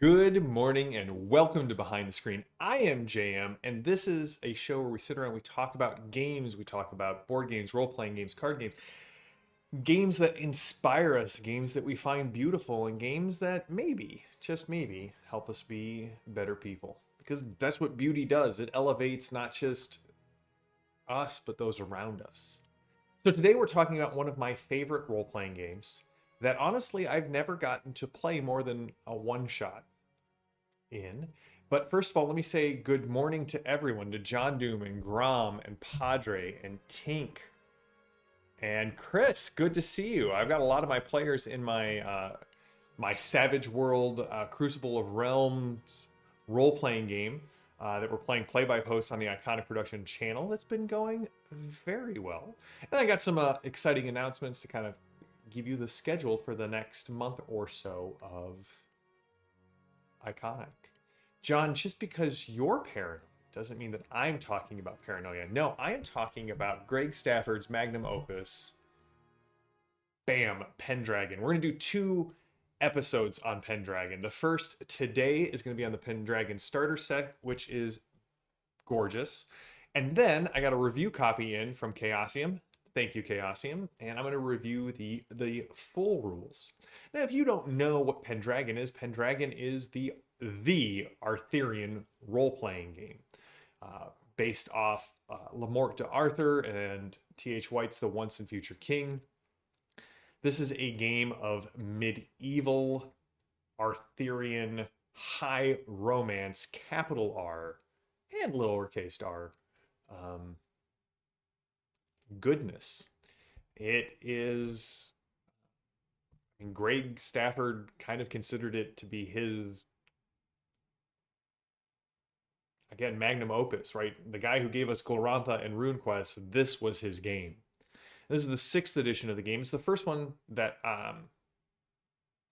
Good morning and welcome to Behind the Screen. I am JM, and this is a show where we sit around, we talk about games, we talk about board games, role-playing games, card games, games that inspire us, games that we find beautiful, and games that maybe, just maybe, help us be better people. Because that's what beauty does. It elevates not just us, but those around us. So today we're talking about one of my favorite role-playing games that honestly I've never gotten to play more than a one-shot in. But first of all, let me say good morning to everyone, to John Doom and Grom and Padre and Tink and Chris. Good to see you. I've got a lot of my players in my Savage World Crucible of Realms role-playing game that we're playing play-by-post on the Iconic Production channel. That's been going very well. And I got some exciting announcements to kind of give you the schedule for the next month or so of Iconic. John, just because you're paranoid doesn't mean that I'm talking about paranoia. No, I am talking about Greg Stafford's magnum opus, bam, Pendragon. We're going to do two episodes on Pendragon. The first today is going to be on the Pendragon starter set, which is gorgeous. And then I got a review copy in from Chaosium. Thank you, Chaosium. And I'm going to review the full rules. Now, if you don't know what Pendragon is the Arthurian role-playing game based off Lamort de Arthur and T.H. White's The Once and Future King. This is a game of medieval Arthurian high romance, capital R and lowercase r, goodness. It is, I mean, Greg Stafford kind of considered it to be his, again, magnum opus, right? The guy who gave us Glorantha and RuneQuest, this was his game. This is the 6th edition of the game. It's the first one that,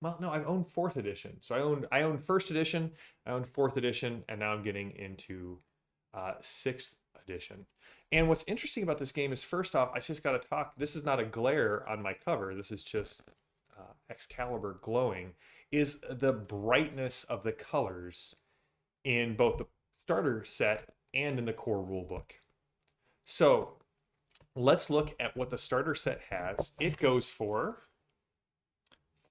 well, no, I've owned 4th edition. So I owned 1st edition, I owned 4th edition, and now I'm getting into 6th edition. And what's interesting about this game is, first off, I just got to talk. This is not a glare on my cover. This is just Excalibur glowing. Is the brightness of the colors in both the starter set and in the core rulebook. So let's look at what the starter set has. It goes for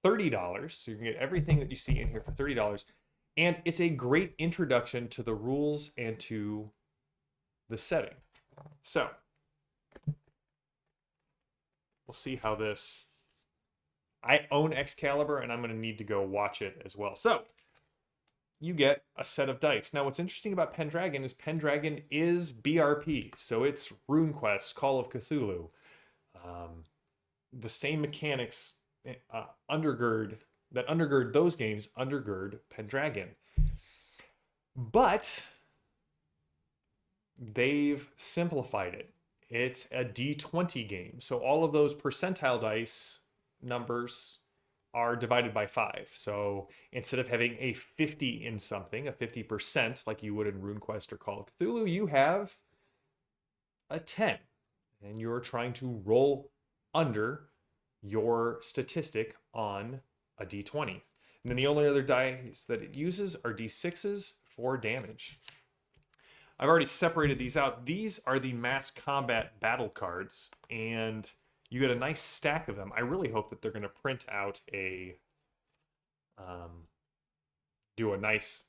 $30. So you can get everything that you see in here for $30. And it's a great introduction to the rules and to the setting. So we'll see how this. I own Excalibur and I'm going to need to go watch it as well. So you get a set of dice. Now, what's interesting about Pendragon is BRP. So it's RuneQuest, Call of Cthulhu. The same mechanics undergird those games, undergird Pendragon. But they've simplified it. It's a D20 game. So all of those percentile dice numbers are divided by 5. So instead of having a 50 in something, a 50% like you would in RuneQuest or Call of Cthulhu, you have a 10. And you're trying to roll under your statistic on a D20. And then the only other dice that it uses are D6s for damage. I've already separated these out. These are the mass combat battle cards, and you get a nice stack of them. I really hope that they're going to print out do a nice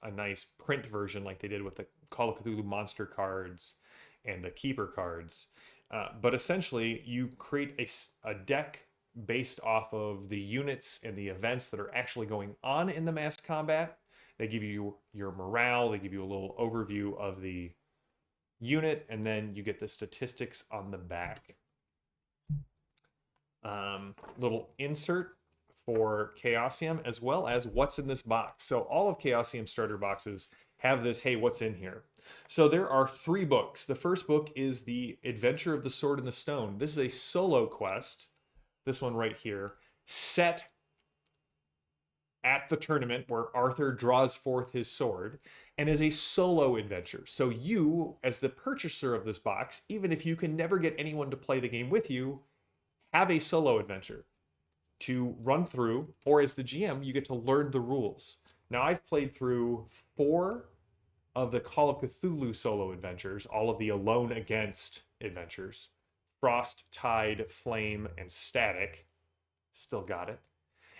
print version like they did with the Call of Cthulhu monster cards and the Keeper cards. But essentially, you create a deck based off of the units and the events that are actually going on in the mass combat. They give you your morale, they give you a little overview of the unit, and then you get the statistics on the back. Little insert for Chaosium, as well as what's in this box. So all of Chaosium starter boxes have this, hey, what's in here? So there are 3 books. The first book is The Adventure of the Sword and the Stone. This is a solo quest, this one right here, set at the tournament where Arthur draws forth his sword, and is a solo adventure. So you, as the purchaser of this box, even if you can never get anyone to play the game with you, have a solo adventure to run through, or as the GM, you get to learn the rules. Now, I've played through 4 of the Call of Cthulhu solo adventures, all of the Alone Against adventures, Frost, Tide, Flame, and Static. Still got it.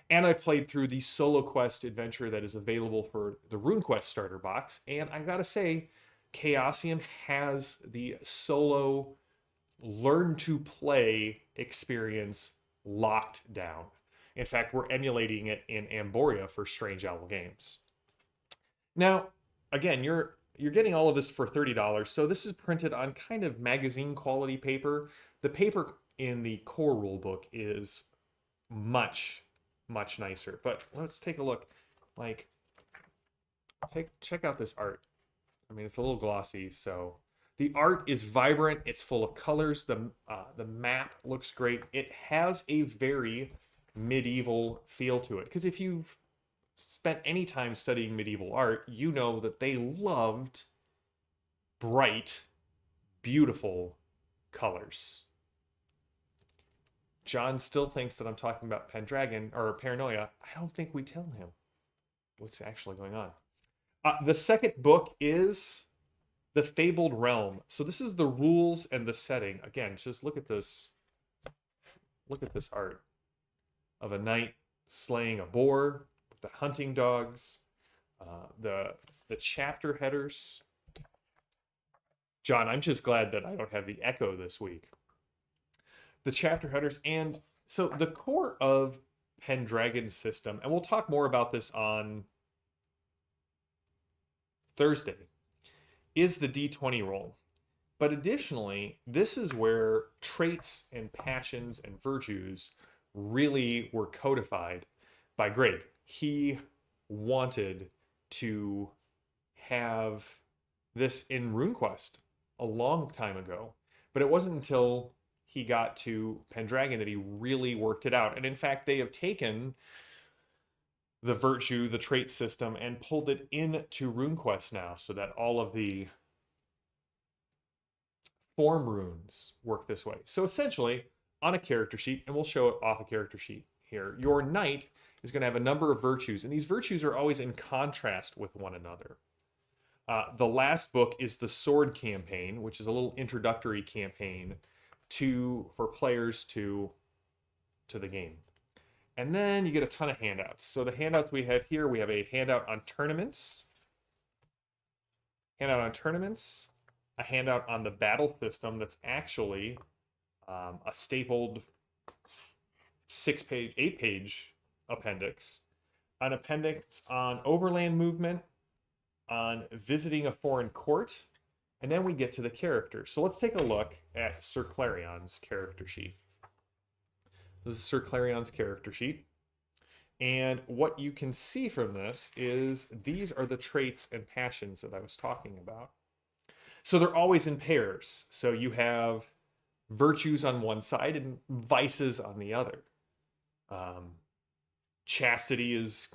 And I played through the Solo Quest adventure that is available for the RuneQuest starter box. And I gotta say, Chaosium has the solo learn to play experience locked down. In fact, we're emulating it in Amboria for Strange Owl Games. Now, again, you're getting all of this for $30. So this is printed on kind of magazine quality paper. The paper in the core rulebook is much, much nicer. But let's take a look. Like, check out this art. I mean, it's a little glossy, so the art is vibrant. It's full of colors. The map looks great. It has a very medieval feel to it. Because if you've spent any time studying medieval art, you know that they loved bright, beautiful colors. John still thinks that I'm talking about Pendragon or Paranoia. I don't think we tell him what's actually going on. The second book is The Fabled Realm. So this is the rules and the setting. Again, just look at this. Look at this art of a knight slaying a boar with the hunting dogs, the chapter headers. John, I'm just glad that I don't have the echo this week. The chapter headers, and so the core of Pendragon's system, and we'll talk more about this on Thursday, is the D20 roll. But additionally, this is where traits and passions and virtues really were codified by Greg. He wanted to have this in RuneQuest a long time ago, but it wasn't until he got to Pendragon that he really worked it out. And in fact, they have taken the virtue, the trait system, and pulled it into RuneQuest now, so that all of the form runes work this way. So essentially, on a character sheet, and we'll show it off a character sheet here, your knight is going to have a number of virtues, and these virtues are always in contrast with one another. The last book is the Sword Campaign, which is a little introductory campaign for players to the game. And then you get a ton of handouts. So the handouts we have here, we have a handout on tournaments, a handout on the battle system that's actually a stapled 8-page appendix, an appendix on overland movement, on visiting a foreign court, and then we get to the characters. So let's take a look at Sir Clarion's character sheet. This is Sir Clarion's character sheet. And what you can see from this is these are the traits and passions that I was talking about. So they're always in pairs. So you have virtues on one side and vices on the other. Chastity is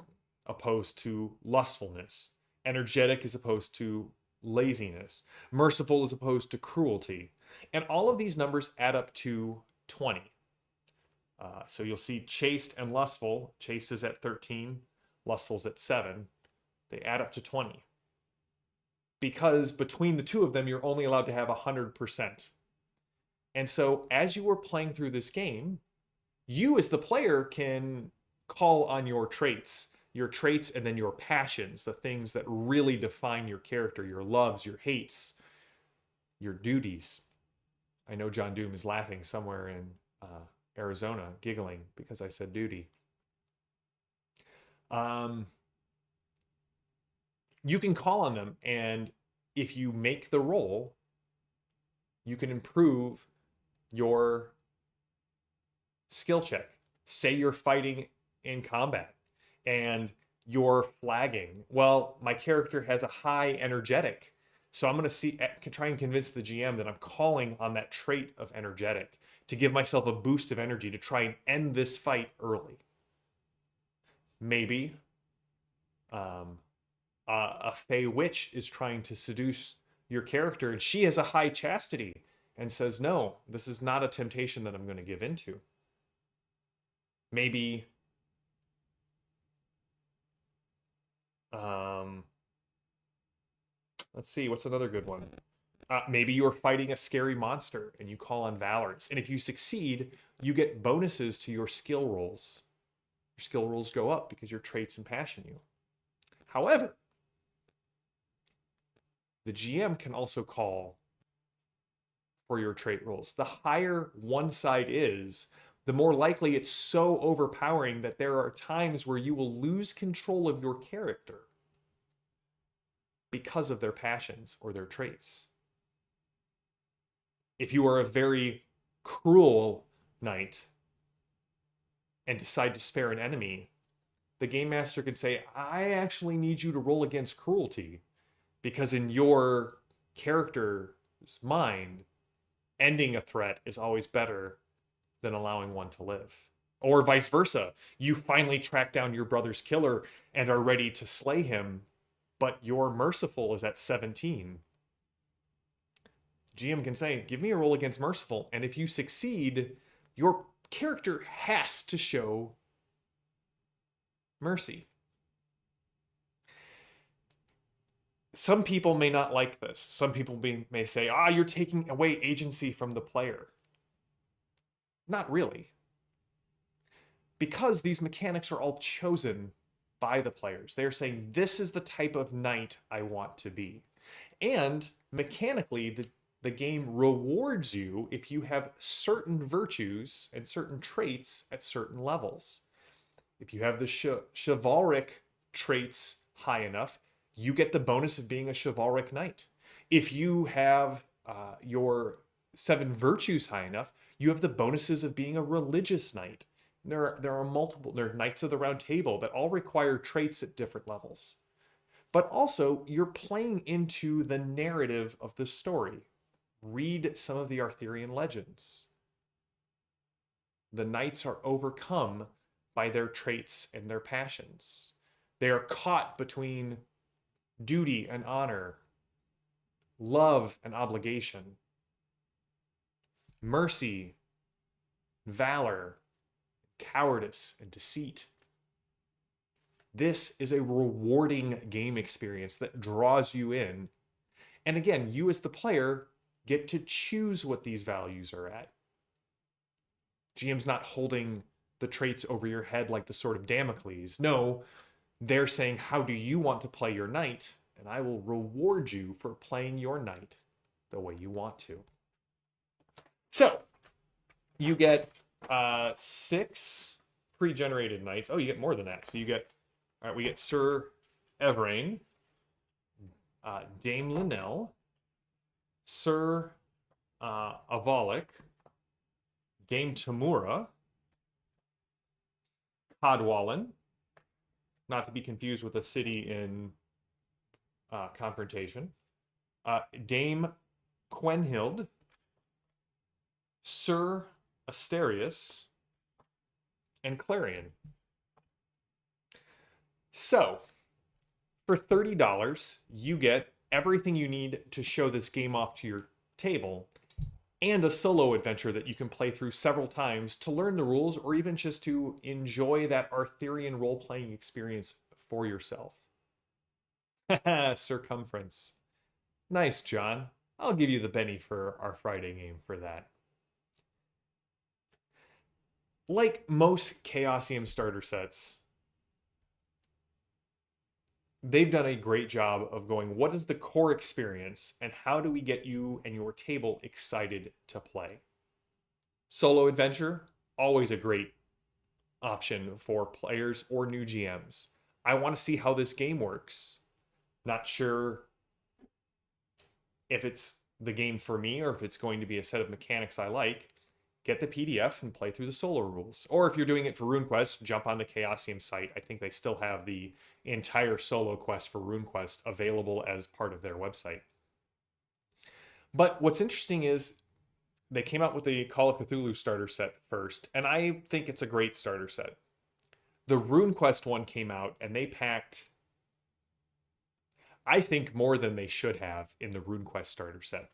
opposed to lustfulness. Energetic is opposed to laziness. Merciful is opposed to cruelty. And all of these numbers add up to 20. So you'll see chaste and lustful. Chaste is at 13, lustful's at 7. They add up to 20. Because between the two of them, you're only allowed to have 100%. And so as you are playing through this game, you as the player can call on your traits and then your passions, the things that really define your character, your loves, your hates, your duties. I know John Doom is laughing somewhere in Arizona, giggling because I said duty. You can call on them, and if you make the roll, you can improve your skill check. Say you're fighting in combat and you're flagging. Well, my character has a high energetic, so I'm going to try and convince the GM that I'm calling on that trait of energetic to give myself a boost of energy to try and end this fight early. Maybe a Fey Witch is trying to seduce your character, and she has a high chastity and says, no, this is not a temptation that I'm going to give into. Maybe Um, let's see, what's another good one? Maybe you're fighting a scary monster and you call on Valorous. And if you succeed, you get bonuses to your skill rolls. Your skill rolls go up because your traits impassion you. However, the GM can also call for your trait rolls. The higher one side is, the more likely it's so overpowering that there are times where you will lose control of your character because of their passions or their traits. If you are a very cruel knight and decide to spare an enemy, the game master can say, I actually need you to roll against cruelty, because in your character's mind, ending a threat is always better than allowing one to live. Or vice versa. You finally track down your brother's killer and are ready to slay him, but your merciful is at 17. GM can say, give me a roll against merciful, and if you succeed, your character has to show mercy. Some people may not like this. Some people may say, you're taking away agency from the player. Not really. Because these mechanics are all chosen by the players. They're saying, this is the type of knight I want to be. And mechanically, the game rewards you if you have certain virtues and certain traits at certain levels. If you have the chivalric traits high enough, you get the bonus of being a chivalric knight. If you have your 7 virtues high enough, you have the bonuses of being a religious knight. There are multiple, there are Knights of the Round Table that all require traits at different levels. But also, you're playing into the narrative of the story. Read some of the Arthurian legends. The knights are overcome by their traits and their passions. They are caught between duty and honor, love and obligation, mercy, valor, cowardice, and deceit. This is a rewarding game experience that draws you in. And again, you as the player get to choose what these values are at. GM's not holding the traits over your head like the sword of Damocles. No, they're saying, how do you want to play your knight? And I will reward you for playing your knight the way you want to. So, you get 6 pre-generated knights. Oh, you get more than that. So you get, all right, we get Sir Everain, Dame Linnell, Sir Avalik, Dame Tamura, Cadwallon, not to be confused with a city in Confrontation, Dame Quenhild, Sir Asterius, and Clarion. So, for $30, you get everything you need to show this game off to your table, and a solo adventure that you can play through several times to learn the rules, or even just to enjoy that Arthurian role-playing experience for yourself. Circumference. Nice, John. I'll give you the Benny for our Friday game for that. Like most Chaosium starter sets, they've done a great job of going, what is the core experience and how do we get you and your table excited to play? Solo adventure, always a great option for players or new GMs. I want to see how this game works. Not sure if it's the game for me or if it's going to be a set of mechanics I like. Get the PDF and play through the solo rules. Or if you're doing it for RuneQuest, jump on the Chaosium site. I think they still have the entire solo quest for RuneQuest available as part of their website. But what's interesting is they came out with the Call of Cthulhu starter set first, and I think it's a great starter set. The RuneQuest one came out, and they packed, I think, more than they should have in the RuneQuest starter set.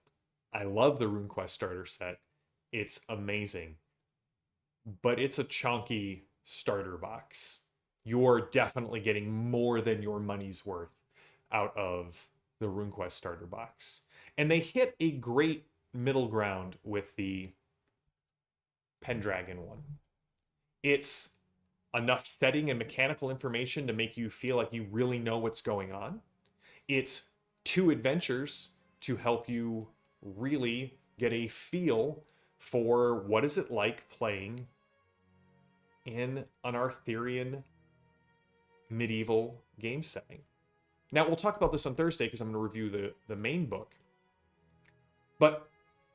I love the RuneQuest starter set. It's amazing. But it's a chunky starter box. you're definitely getting more than your money's worth out of the RuneQuest starter box. And they hit a great middle ground with the Pendragon one. It's enough setting and mechanical information to make you feel like you really know what's going on. It's 2 adventures to help you really get a feel for what is it like playing in an Arthurian medieval game setting. Now, we'll talk about this on Thursday because I'm going to review the main book. But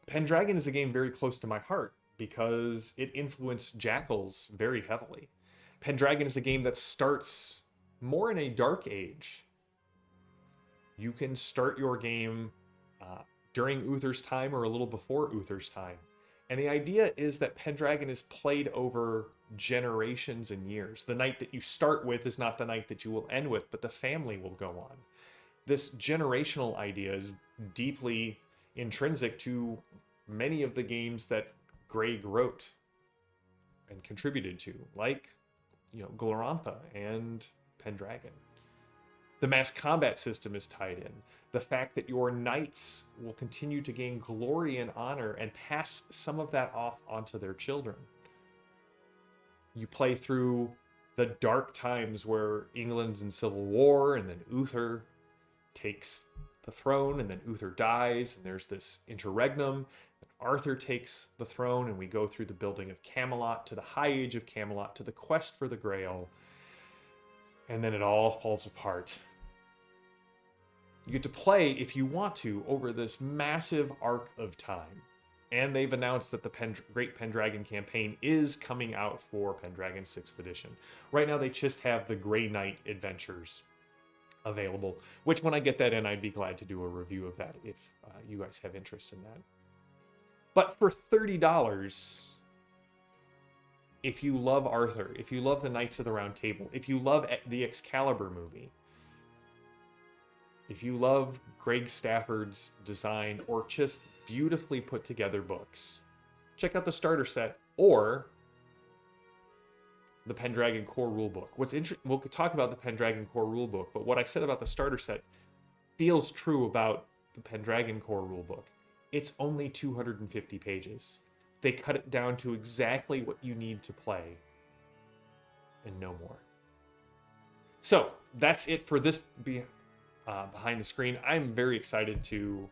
Pendragon is a game very close to my heart because it influenced Jackals very heavily. Pendragon is a game that starts more in a dark age. You can start your game during Uther's time or a little before Uther's time. And the idea is that Pendragon is played over generations and years. The night that you start with is not the night that you will end with, but the family will go on. This generational idea is deeply intrinsic to many of the games that Greg wrote and contributed to, like, Glorantha and Pendragon. The mass combat system is tied in. The fact that your knights will continue to gain glory and honor and pass some of that off onto their children. You play through the dark times where England's in civil war, and then Uther takes the throne, and then Uther dies, and there's this interregnum. Arthur takes the throne, and we go through the building of Camelot to the High Age of Camelot to the quest for the Grail, and then it all falls apart. You get to play, if you want to, over this massive arc of time. And they've announced that the Great Pendragon campaign is coming out for Pendragon 6th edition. Right now, they just have the Grey Knight adventures available, which when I get that in, I'd be glad to do a review of that if you guys have interest in that. But for $30, if you love Arthur, if you love the Knights of the Round Table, if you love the Excalibur movie, if you love Greg Stafford's design or just beautifully put together books, check out the starter set or the Pendragon Core Rulebook. We'll talk about the Pendragon Core Rulebook, but what I said about the starter set feels true about the Pendragon Core Rulebook. It's only 250 pages. They cut it down to exactly what you need to play and no more. So that's it for this behind the screen. I'm very excited to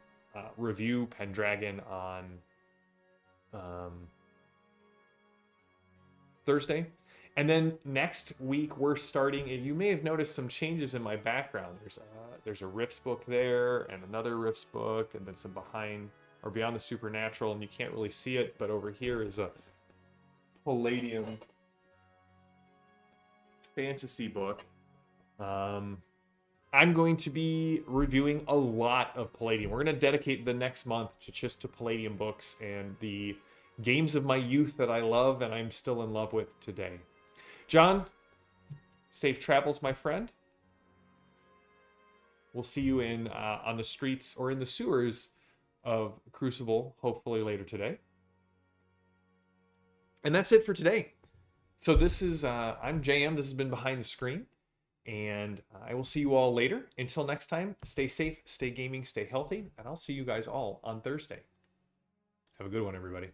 review Pendragon on Thursday. And then next week we're starting, and you may have noticed some changes in my background. There's a Rifts book there, and another Rifts book, and then some Beyond the Supernatural, and you can't really see it, but over here is a Palladium fantasy book. I'm going to be reviewing a lot of Palladium. We're going to dedicate the next month to Palladium books and the games of my youth that I love and I'm still in love with today. John, safe travels, my friend. We'll see you on the streets or in the sewers of Crucible, hopefully later today. And that's it for today. So this is, I'm JM. This has been Behind the Screen. And I will see you all later. Until next time, stay safe, stay gaming, stay healthy. And I'll see you guys all on Thursday. Have a good one, everybody.